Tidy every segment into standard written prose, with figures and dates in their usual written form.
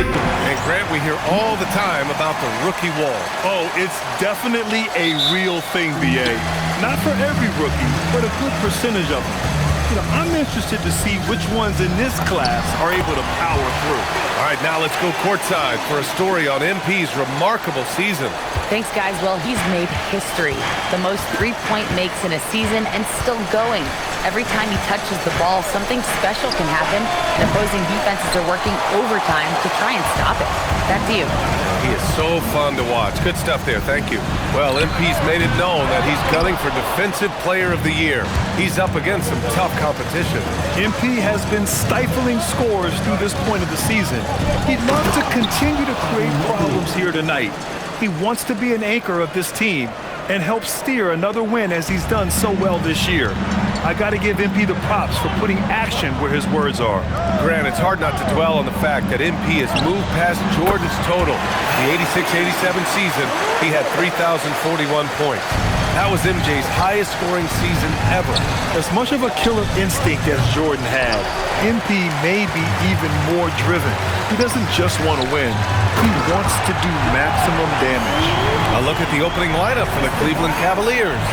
with the... And Grant, we hear all the time about the rookie wall. Oh, it's definitely a real thing, B.A. Not for every rookie, but a good percentage of them. You know, I'm interested to see which ones in this class are able to power through. All right, now let's go courtside for a story on MP's remarkable season. Thanks, guys. Well, he's made history. The most three-point makes in a season and still going. Every time he touches the ball, something special can happen, and opposing defenses are working overtime to try and stop it. Back to you. He is so fun to watch. Good stuff there. Thank you. Well, MP's made it known that he's gunning for Defensive Player of the Year. He's up against some tough competition. MP has been stifling scores through this point of the season. He'd love to continue to create problems here tonight. He wants to be an anchor of this team and help steer another win as he's done so well this year. I got to give MP the props for putting action where his words are. Grant, it's hard not to dwell on the fact that MP has moved past Jordan's total. The 86-87 season, he had 3,041 points. That was MJ's highest scoring season ever. As much of a killer instinct as Jordan had, MP may be even more driven. He doesn't just want to win. He wants to do maximum damage. A look at the opening lineup for the Cleveland Cavaliers.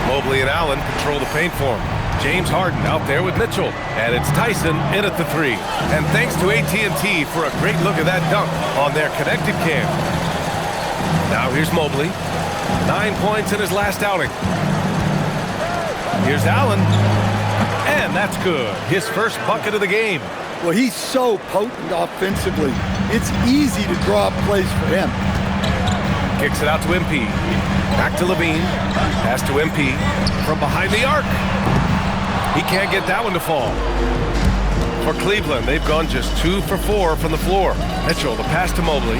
Mobley and Allen control the paint for him. James Harden out there with Mitchell. And it's Tyson in at the three. And thanks to AT&T for a great look at that dunk on their connected cam. Now here's Mobley. 9 points in his last outing. Here's Allen. And that's good. His first bucket of the game. Well, he's so potent offensively. It's easy to draw up plays for him. Kicks it out to MP. Back to Levine. Pass to MP. From behind the arc. He can't get that one to fall. For Cleveland, they've gone just 2 for 4 from the floor. Mitchell, the pass to Mobley.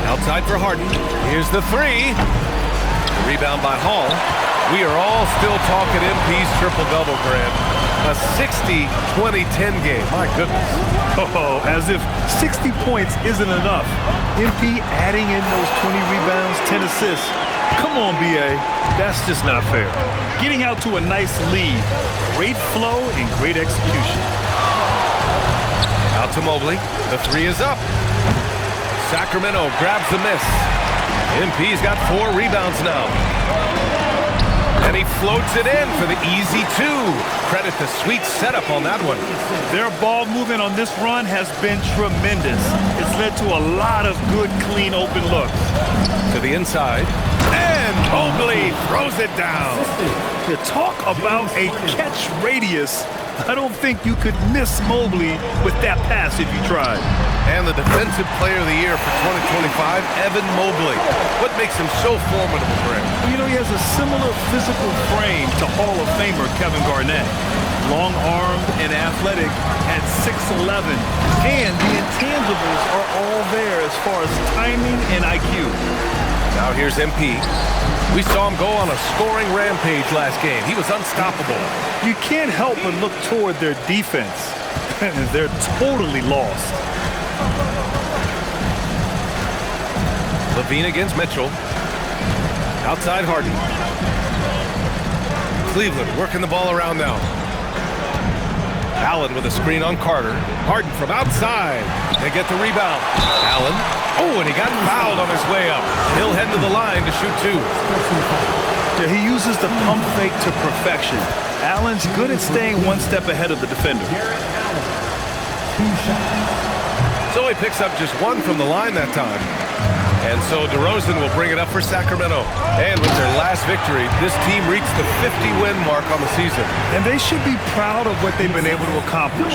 Outside for Harden. Here's the three. Rebound by Hall. We are all still talking MP's triple-double, Grant. A 60-20-10 game. My goodness. Oh, as if 60 points isn't enough. MP adding in those 20 rebounds, 10 assists. Come on, B.A. That's just not fair. Getting out to a nice lead. Great flow and great execution. Out to Mobley. The three is up. Sacramento grabs the miss. MP's got 4 rebounds now. And he floats it in for the easy 2. Credit the sweet setup on that one. Their ball movement on this run has been tremendous. It's led to a lot of good, clean, open looks. To the inside. And Mobley throws it down. To talk about a catch radius, I don't think you could miss Mobley with that pass if you tried. And the Defensive Player of the Year for 2025, Evan Mobley. What makes him so formidable, Grant? Well, you know, he has a similar physical frame to Hall of Famer Kevin Garnett. Long-armed and athletic at 6'11". And the intangibles are all there as far as timing and IQ. Now here's MP. We saw him go on a scoring rampage last game. He was unstoppable. You can't help but look toward their defense. They're totally lost. Levine against Mitchell. Outside Harden. Cleveland working the ball around now. Allen with a screen on Carter. Harden from outside. They get the rebound. Allen. Oh, and he got fouled on his way up. He'll head to the line to shoot 2. Yeah, he uses the pump fake to perfection. Allen's good at staying one step ahead of the defender. So he picks up just 1 from the line that time. And so DeRozan will bring it up for Sacramento. And with their last victory, this team reached the 50-win mark on the season. And they should be proud of what they've been able to accomplish.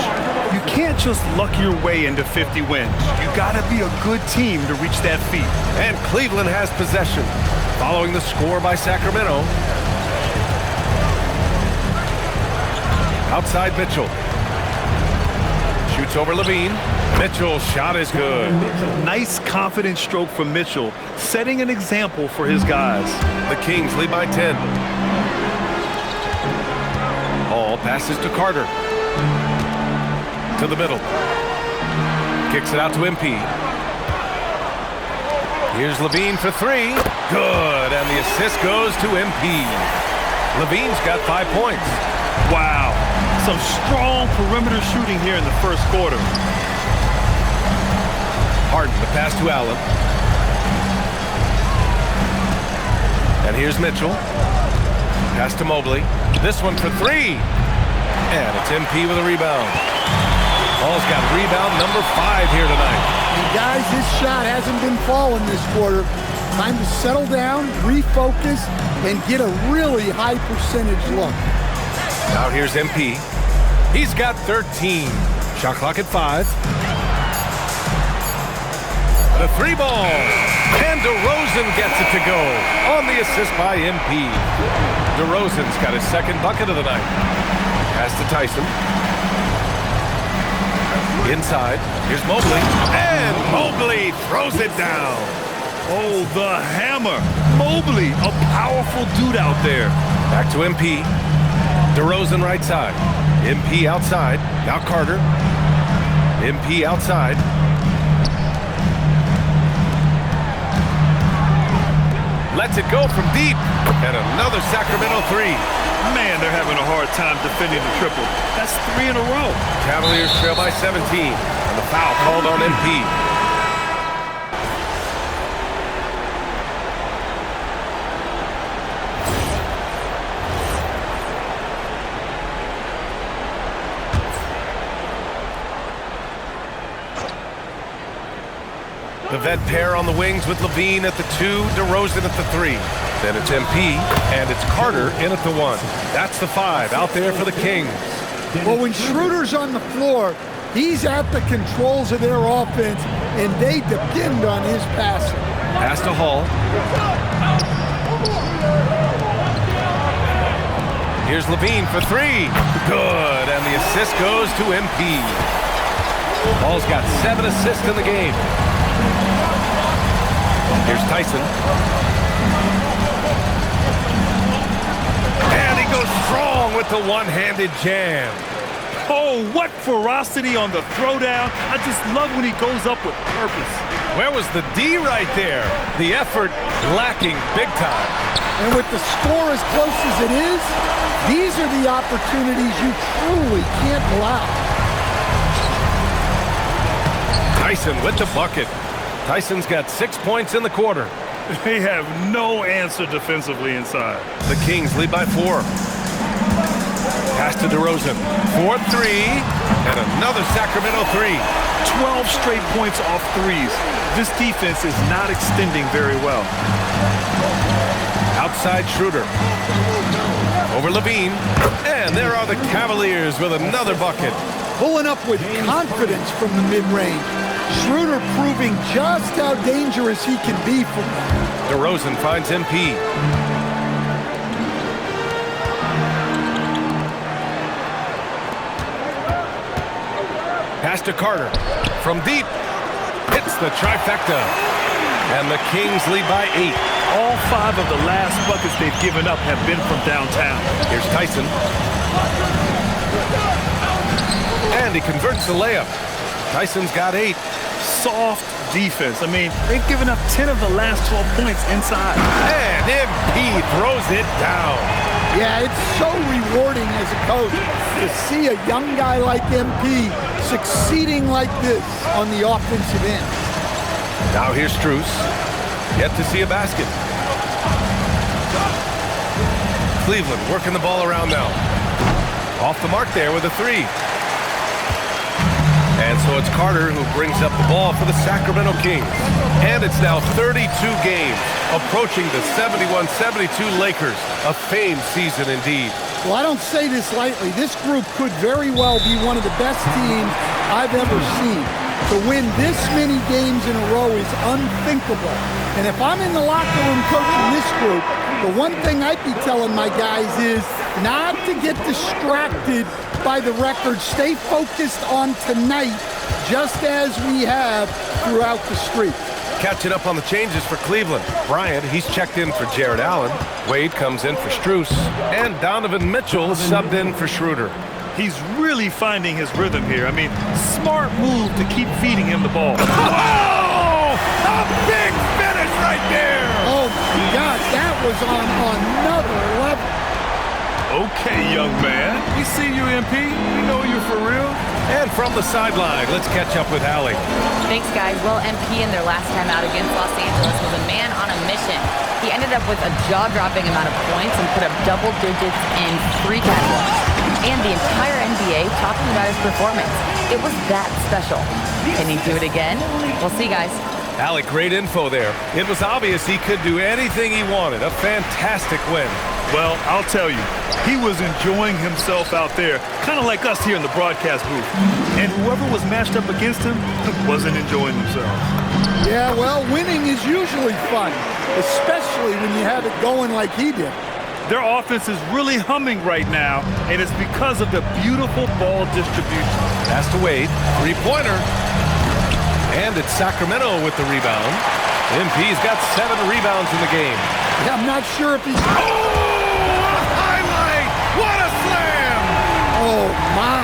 You can't just luck your way into 50 wins. You got to be a good team to reach that feat. And Cleveland has possession. Following the score by Sacramento. Outside Mitchell. Shoots over Levine. Mitchell's shot is good. Nice confident stroke from Mitchell, setting an example for his guys. The Kings lead by 10. Hall passes to Carter. To the middle. Kicks it out to MP. Here's Levine for 3. Good, and the assist goes to MP. Levine's got 5 points. Wow, some strong perimeter shooting here in the first quarter. Harden, the pass to Allen. And here's Mitchell. Pass to Mobley. This one for three. And it's MP with a rebound. Paul's got rebound number 5 here tonight. And guys, this shot hasn't been falling this quarter. Time to settle down, refocus, and get a really high percentage look. Now here's MP. He's got 13. Shot clock at 5. The 3 ball. And DeRozan gets it to go on the assist by MP. DeRozan's got his second bucket of the night. Pass to Tyson. Inside. Here's Mobley. And Mobley throws it down. Oh, the hammer. Mobley, a powerful dude out there. Back to MP. DeRozan right side. MP outside. Now Carter. MP outside. Lets it go from deep. And another Sacramento 3. Man, they're having a hard time defending the triple. That's 3 in a row. Cavaliers trail by 17. And the foul called on MP. The vet pair on the wings with Levine at the 2, DeRozan at the 3. Then it's MP, and it's Carter in at the 1. That's the 5 out there for the Kings. Well, when Schroeder's on the floor, he's at the controls of their offense, and they depend on his passing. Pass to Hall. Here's Levine for 3. Good, and the assist goes to MP. Hall's got 7 assists in the game. Here's Tyson. And he goes strong with the one-handed jam. Oh, what ferocity on the throwdown. I just love when he goes up with purpose. Where was the D right there? The effort lacking big time. And with the score as close as it is, these are the opportunities you truly can't allow. Tyson with the bucket. Tyson's got 6 points in the quarter. They have no answer defensively inside. The Kings lead by 4. Pass to DeRozan. 4-3. And another Sacramento 3. 12 straight points off threes. This defense is not extending very well. Outside Schroeder. Over Levine. And there are the Cavaliers with another bucket. Pulling up with confidence from the mid-range. Schroeder proving just how dangerous he can be from them. DeRozan finds MP. Pass to Carter. From deep. Hits the trifecta. And the Kings lead by 8. All 5 of the last buckets they've given up have been from downtown. Here's Tyson. And he converts the layup. Tyson's got 8. Soft defense. I mean, they've given up 10 of the last 12 points inside. And MP throws it down. Yeah, it's so rewarding as a coach to see a young guy like MP succeeding like this on the offensive end. Now here's Strus. Yet to see a basket. Cleveland working the ball around now. Off the mark there with a 3. And so it's Carter who brings up the ball for the Sacramento Kings. And it's now 32 games, approaching the 71-72 Lakers. A famed season indeed. Well, I don't say this lightly. This group could very well be one of the best teams I've ever seen. To win this many games in a row is unthinkable. And if I'm in the locker room coaching this group, the one thing I'd be telling my guys is not to get distracted by the record. Stay focused on tonight, just as we have throughout the streak. Catching up on the changes for Cleveland. Bryant, he's checked in for Jared Allen. Wade comes in for Strus. And Donovan Mitchell subbed in for Schroeder. He's really finding his rhythm here. I mean, smart move to keep feeding him the ball. Oh! A big finish right there! Oh, my God, that was on another level. Okay, young man. We see you, MP. We know you're for real. And from the sideline, let's catch up with Allie. Thanks, guys. Well, MP in their last time out against Los Angeles was a man on a mission. He ended up with a jaw-dropping amount of points and put up double digits in 3 categories. And the entire NBA talking about his performance. It was that special. Can he do it again? We'll see, guys. Alec, great info there. It was obvious he could do anything he wanted. A fantastic win. Well, I'll tell you, he was enjoying himself out there, kind of like us here in the broadcast booth. And whoever was matched up against him wasn't enjoying themselves. Yeah, well, winning is usually fun, especially when you have it going like he did. Their offense is really humming right now, and it's because of the beautiful ball distribution. Pass to Wade, 3-pointer. And it's Sacramento with the rebound. MP's got 7 rebounds in the game. Yeah, I'm not sure if he's... Oh, a highlight! What a slam! Oh, my.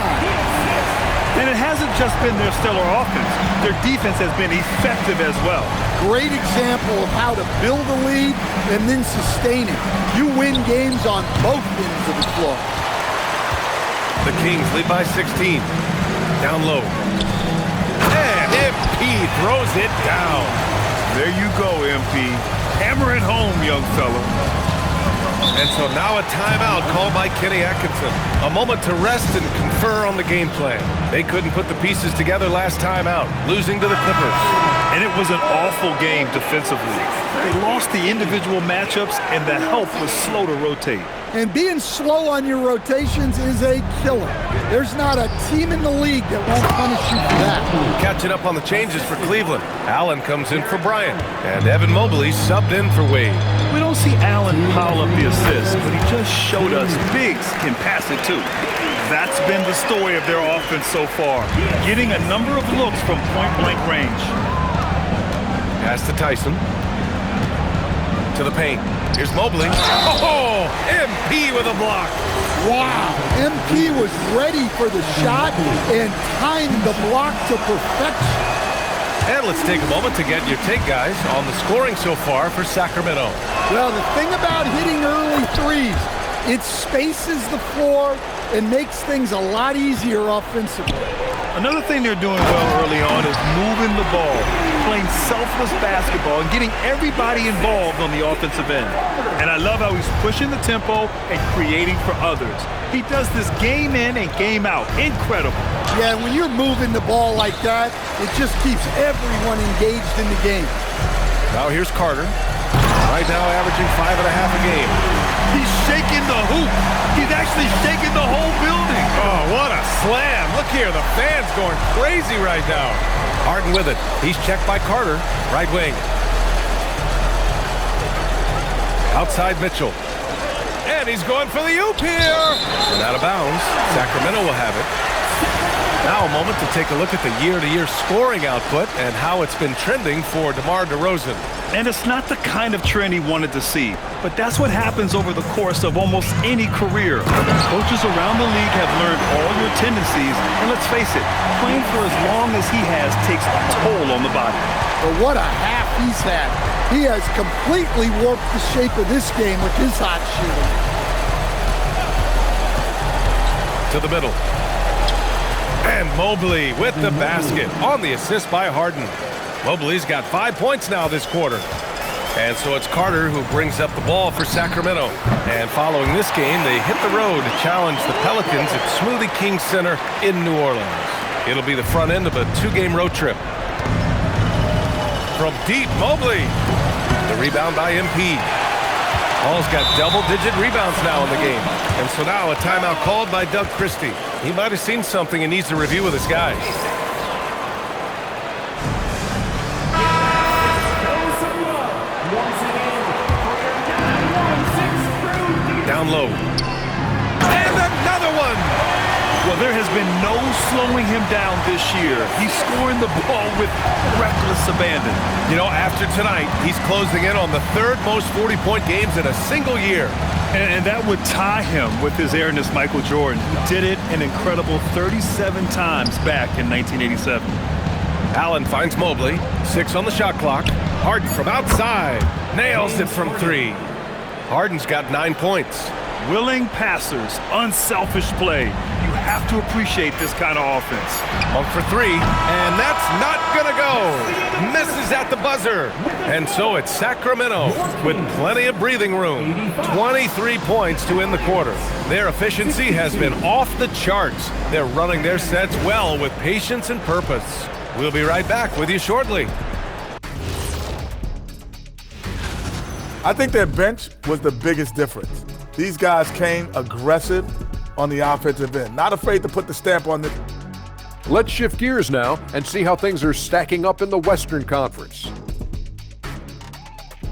And it hasn't just been their stellar offense. Their defense has been effective as well. Great example of how to build a lead and then sustain it. You win games on both ends of the floor. The Kings lead by 16. Down low. And MP throws it down. There you go, MP. Hammer it home, young fella. And so now a timeout called by Kenny Atkinson. A moment to rest and confer on the game plan. They couldn't put the pieces together last time out, losing to the Clippers. And it was an awful game defensively. They lost the individual matchups, and the help was slow to rotate. And being slow on your rotations is a killer. There's not a team in the league that won't punish you for that. Catching up on the changes for Cleveland. Allen comes in for Bryant, and Evan Mobley subbed in for Wade. We don't see Allen pile up the assists, but he just showed us bigs can pass it too. That's been the story of their offense so far, getting a number of looks from point-blank range. Pass to Tyson. To the paint. Here's Mobley. Oh, MP with a block. Wow, MP was ready for the shot and timed the block to perfection. And let's take a moment to get your take, guys, on the scoring so far for Sacramento. Well, the thing about hitting early threes, it spaces the floor and makes things a lot easier offensively. Another thing they're doing well early on is moving the ball, playing selfless basketball and getting everybody involved on the offensive end. And I love how he's pushing the tempo and creating for others. He does this game in and game out. Incredible. Yeah, when you're moving the ball like that, it just keeps everyone engaged in the game. Now here's Carter. Right now averaging 5.5 a game. He's shaking the hoop. He's actually shaking the whole building. Oh, what a slam. Look here, the fans going crazy right now. Harden with it. He's checked by Carter. Right wing. Outside Mitchell. And he's going for the oop here. And out of bounds. Sacramento will have it. Now a moment to take a look at the year-to-year scoring output and how it's been trending for DeMar DeRozan. And it's not the kind of trend he wanted to see, but that's what happens over the course of almost any career. Coaches around the league have learned all your tendencies, and let's face it, playing for as long as he has takes a toll on the body. But what a half he's had. He has completely warped the shape of this game with his hot shooting. To the middle. And Mobley with the basket on the assist by Harden. Mobley's got 5 points now this quarter. And so it's Carter who brings up the ball for Sacramento. And following this game, they hit the road to challenge the Pelicans at Smoothie King Center in New Orleans. It'll be the front end of a 2-game road trip. From deep, Mobley. The rebound by MP. Hall's got double-digit rebounds now in the game. And so now a timeout called by Doug Christie. He might have seen something and needs to review with his guys. Down low. And another one! Well, there has been no slowing him down this year. He's scoring the ball with reckless abandon. You know, after tonight, he's closing in on the 3rd most 40-point games in a single year. And that would tie him with his heiress, Michael Jordan, who did it an incredible 37 times back in 1987. Allen finds Mobley. 6 on the shot clock. Harden from outside. Nails it from 3. Harden's got 9 points. Willing passers, unselfish play. You have to appreciate this kind of offense. 1 for 3, and that's not gonna go. Misses at the buzzer. And so it's Sacramento with plenty of breathing room. 23 points to end the quarter. Their efficiency has been off the charts. They're running their sets well with patience and purpose. We'll be right back with you shortly. I think their bench was the biggest difference. These guys came aggressive on the offensive end, not afraid to put the stamp on the... Let's shift gears now and see how things are stacking up in the Western Conference.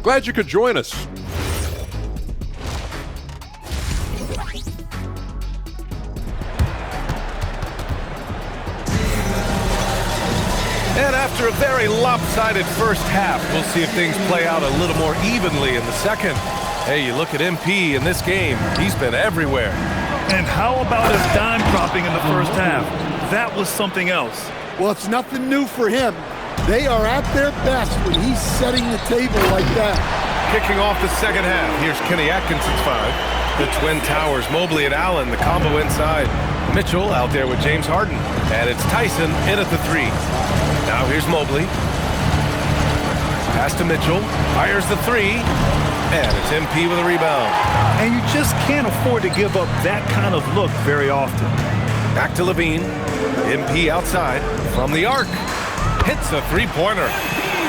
Glad you could join us. And after a very lopsided first half, we'll see if things play out a little more evenly in the second. Hey, you look at MP in this game, he's been everywhere. And how about his dime dropping in the first half? That was something else. Well, it's nothing new for him. They are at their best when he's setting the table like that. Kicking off the second half, here's Kenny Atkinson's 5. The Twin Towers, Mobley and Allen, the combo inside. Mitchell out there with James Harden. And it's Tyson in at the 3. Now here's Mobley. Pass to Mitchell. Fires the 3. And it's MP with a rebound. And you just can't afford to give up that kind of look very often. Back to Levine. MP outside from the arc. Hits a three-pointer.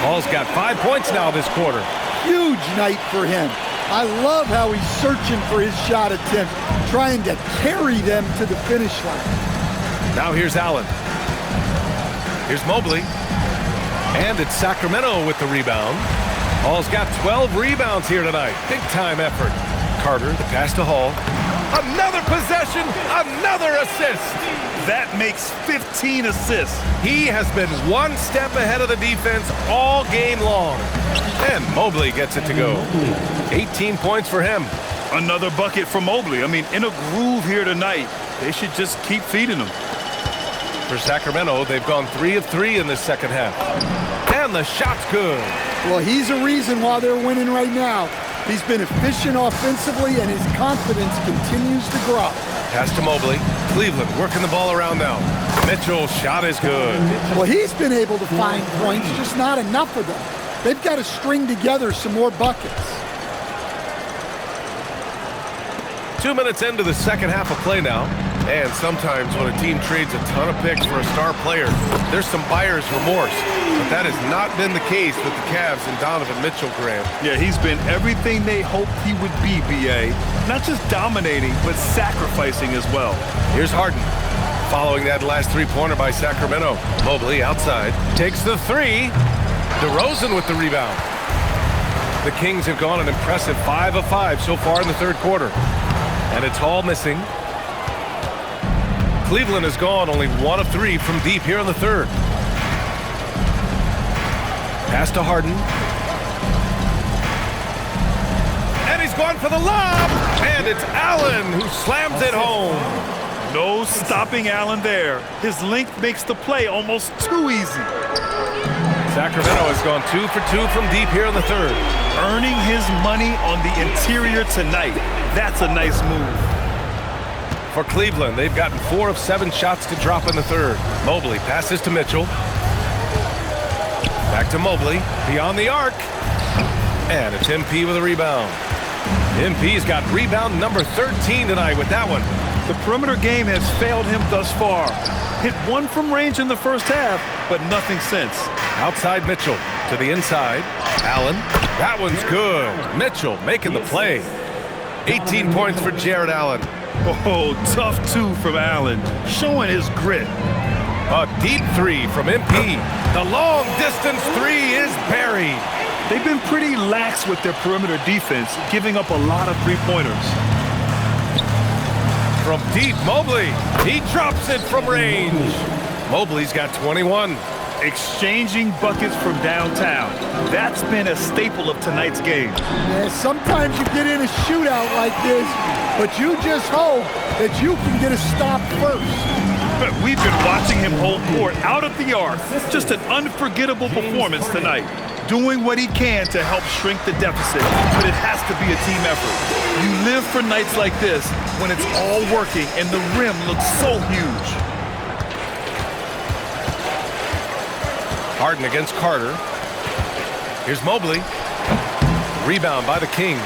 Paul's got 5 points now this quarter. Huge night for him. I love how he's searching for his shot attempt, trying to carry them to the finish line. Now here's Allen. Here's Mobley. And it's Sacramento with the rebound. Hall's got 12 rebounds here tonight. Big-time effort. Carter, the pass to Hall. Another possession, another assist. That makes 15 assists. He has been one step ahead of the defense all game long. And Mobley gets it to go. 18 points for him. Another bucket for Mobley. I mean, in a groove here tonight. They should just keep feeding him. For Sacramento, they've gone 3 of 3 in this second half. And the shot's good. Well, he's a reason why they're winning right now. He's been efficient offensively, and his confidence continues to grow. Pass to Mobley. Cleveland working the ball around now. Mitchell's shot is good. Well, he's been able to find points, just not enough of them. They've got to string together some more buckets. 2 minutes into the second half of play now. And sometimes when a team trades a ton of picks for a star player, there's some buyer's remorse. But that has not been the case with the Cavs and Donovan Mitchell, Graham. Yeah, he's been everything they hoped he would be, B.A. Not just dominating, but sacrificing as well. Here's Harden. Following that last three-pointer by Sacramento. Mobley outside. Takes the 3. DeRozan with the rebound. The Kings have gone an impressive 5 of 5 so far in the third quarter. And it's Hall missing. Cleveland has gone only 1 of 3 from deep here in the third. Pass to Harden. And he's gone for the lob. And it's Allen who slams it home. No stopping Allen there. His length makes the play almost too easy. Sacramento has gone 2 for 2 from deep here in the third. Earning his money on the interior tonight. That's a nice move. For Cleveland, they've gotten 4 of 7 shots to drop in the third. Mobley passes to Mitchell. Back to Mobley, beyond the arc. And it's MP with a rebound. MP's got rebound number 13 tonight with that one. The perimeter game has failed him thus far. Hit 1 from range in the first half, but nothing since. Outside Mitchell to the inside. Allen, that one's good. Mitchell making the play. 18 points for Jared Allen. Oh, tough 2 from Allen, showing his grit. A deep 3 from MP. The long distance 3 is buried. They've been pretty lax with their perimeter defense, giving up a lot of three-pointers. From deep, Mobley. He drops it from range. Mobley's got 21. Exchanging buckets from downtown. That's been a staple of tonight's game. Yeah, sometimes you get in a shootout like this, but you just hope that you can get a stop first. We've been watching him hold court out of the arc. Just an unforgettable performance tonight. Doing what he can to help shrink the deficit, but it has to be a team effort. You live for nights like this when it's all working and the rim looks so huge. Harden against Carter. Here's Mobley. Rebound by the Kings.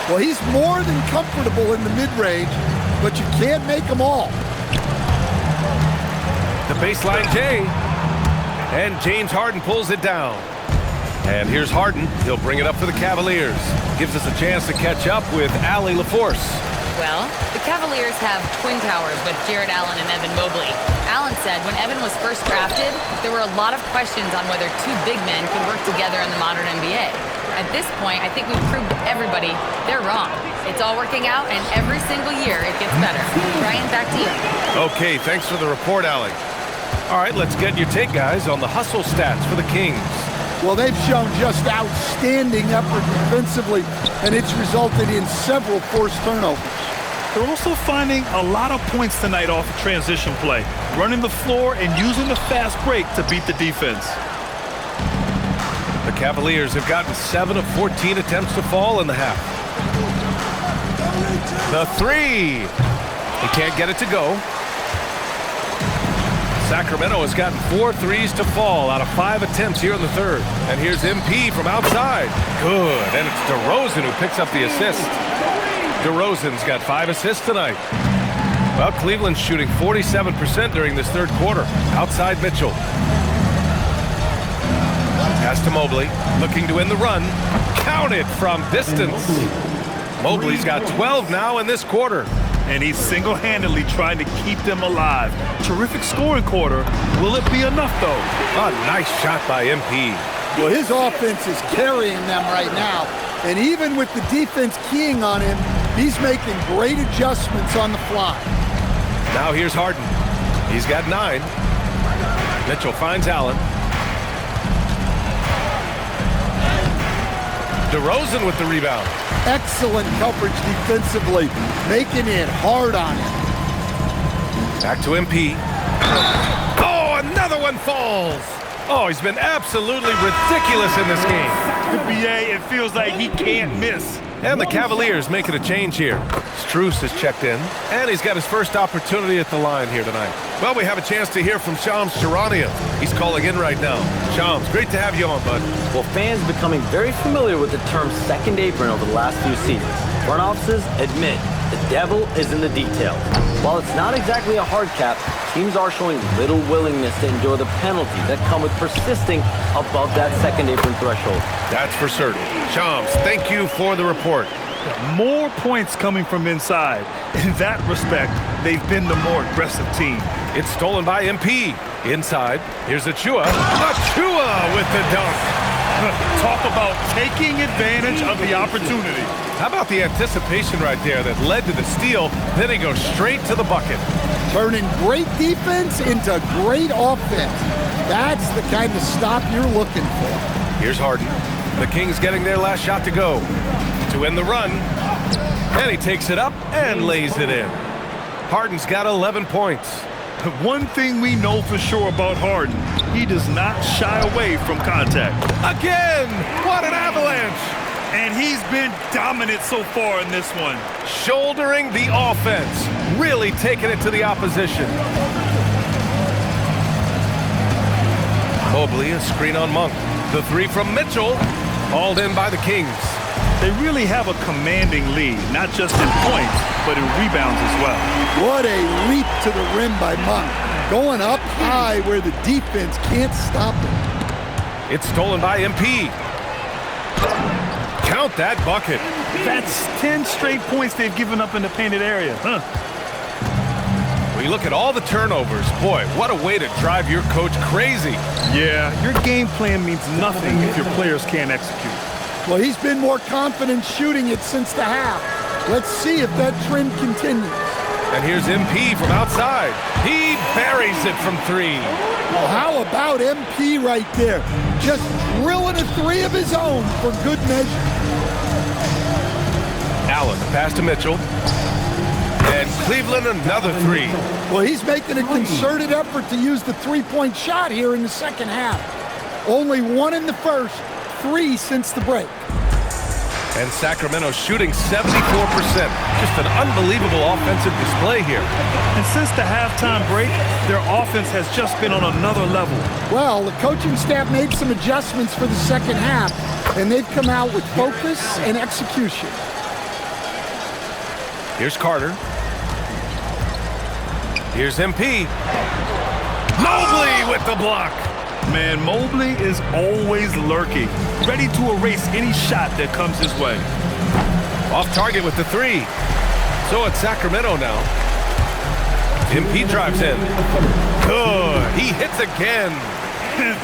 Well, he's more than comfortable in the mid-range, but you can't make them all. The baseline J. And James Harden pulls it down. And here's Harden. He'll bring it up for the Cavaliers. Gives us a chance to catch up with Allie LaForce. Well, the Cavaliers have twin towers with Jared Allen and Evan Mobley. Allen said when Evan was first drafted, there were a lot of questions on whether two big men could work together in the modern NBA. At this point, I think we've proved to everybody they're wrong. It's all working out, and every single year it gets better. Brian, back to you. Okay, thanks for the report, Allie. All right, let's get your take, guys, on the hustle stats for the Kings. Well, they've shown just outstanding effort defensively, and it's resulted in several forced turnovers. They're also finding a lot of points tonight off of transition play, running the floor and using the fast break to beat the defense. The Cavaliers have gotten 7 of 14 attempts to fall in the half. The three. He can't get it to go. Sacramento has gotten 4 threes to fall out of 5 attempts here in the third. And here's MP from outside. Good. And it's DeRozan who picks up the assist. DeRozan's got 5 assists tonight. Well, Cleveland's shooting 47% during this third quarter. Outside Mitchell. Pass to Mobley. Looking to win the run. Counted from distance. Mobley's got 12 now in this quarter. And he's single-handedly trying to keep them alive. Terrific scoring quarter. Will it be enough, though? A nice shot by MP. Well, his offense is carrying them right now. And even with the defense keying on him, he's making great adjustments on the fly. Now here's Harden. He's got 9. Mitchell finds Allen. DeRozan with the rebound. Excellent coverage defensively, making it hard on him. Back to MP. Oh, another one falls. Oh, he's been absolutely ridiculous in this game. The BA, it feels like he can't miss. And the Cavaliers making a change here. Strus has checked in, and he's got his first opportunity at the line here tonight. Well, we have a chance to hear from Shams Charania. He's calling in right now. Shams, great to have you on, bud. Well, fans becoming very familiar with the term second apron over the last few seasons. Front offices admit the devil is in the details. While it's not exactly a hard cap, teams are showing little willingness to endure the penalties that come with persisting above that second apron threshold. That's for certain. Shams, thank you for the report. More points coming from inside. In that respect, they've been the more aggressive team. It's stolen by MP. Inside, here's Achua. Achua with the dunk. Talk about taking advantage of the opportunity. How about the anticipation right there that led to the steal, then he goes straight to the bucket. Turning great defense into great offense. That's the kind of stop you're looking for. Here's Harden. The Kings getting their last shot to go. To win the run. And he takes it up and lays it in. Harden's got 11 points. One thing we know for sure about Harden, he does not shy away from contact. Again! What an avalanche! And he's been dominant so far in this one. Shouldering the offense. Really taking it to the opposition. Mobley, a screen on Monk. The three from Mitchell. Hauled in by the Kings. They really have a commanding lead, not just in points, but in rebounds as well. What a leap to the rim by Monk. Going up high where the defense can't stop him. It's stolen by MP. Count that bucket. That's 10 straight points they've given up in the painted area. When you look at all the turnovers, boy, what a way to drive your coach crazy. Yeah, your game plan means nothing if your players can't execute. Well, he's been more confident shooting it since the half. Let's see if that trend continues. And here's MP from outside. He buries it from 3. Well, how about MP right there? Just drilling a 3 of his own for good measure. Allen, pass to Mitchell. And Cleveland another three. Well, he's making a concerted effort to use the three-point shot here in the second half. Only 1 in the first, 3 since the break. And Sacramento shooting 74%. Just an unbelievable offensive display here. And since the halftime break, their offense has just been on another level. Well, the coaching staff made some adjustments for the second half, and they've come out with focus and execution. Here's Carter. Here's MP. Mobley with the block. Man, Mobley is always lurking, ready to erase any shot that comes his way. Off target with the three. So it's Sacramento now. MP drives in. Good. He hits again.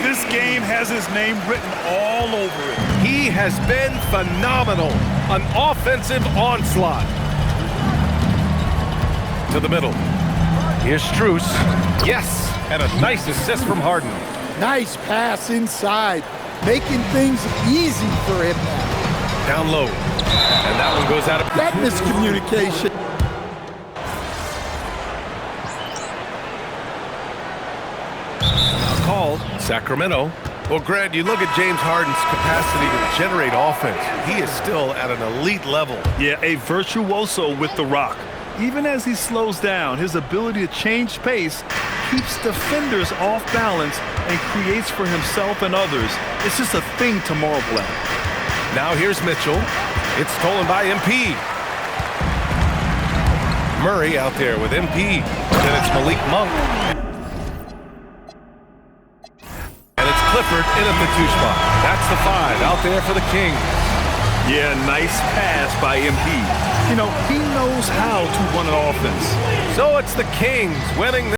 This game has his name written all over it. He has been phenomenal. An offensive onslaught. To the middle. Here's Strus. Yes, and a nice assist from Harden. Nice pass inside, making things easy for him now. Down low. And that one goes out of... That miscommunication. Now called Sacramento. Well, Grant, you look at James Harden's capacity to generate offense. He is still at an elite level. Yeah, a virtuoso with the rock. Even as he slows down, his ability to change pace keeps defenders off balance and creates for himself and others. It's just a thing to marvel at. Now here's Mitchell. It's stolen by MP. Murray out there with MP. Then it's Malik Monk. And it's Clifford in at the 2 spot. That's the 5 out there for the Kings. Yeah, nice pass by MP. You know, he knows how to run an offense. So it's the Kings winning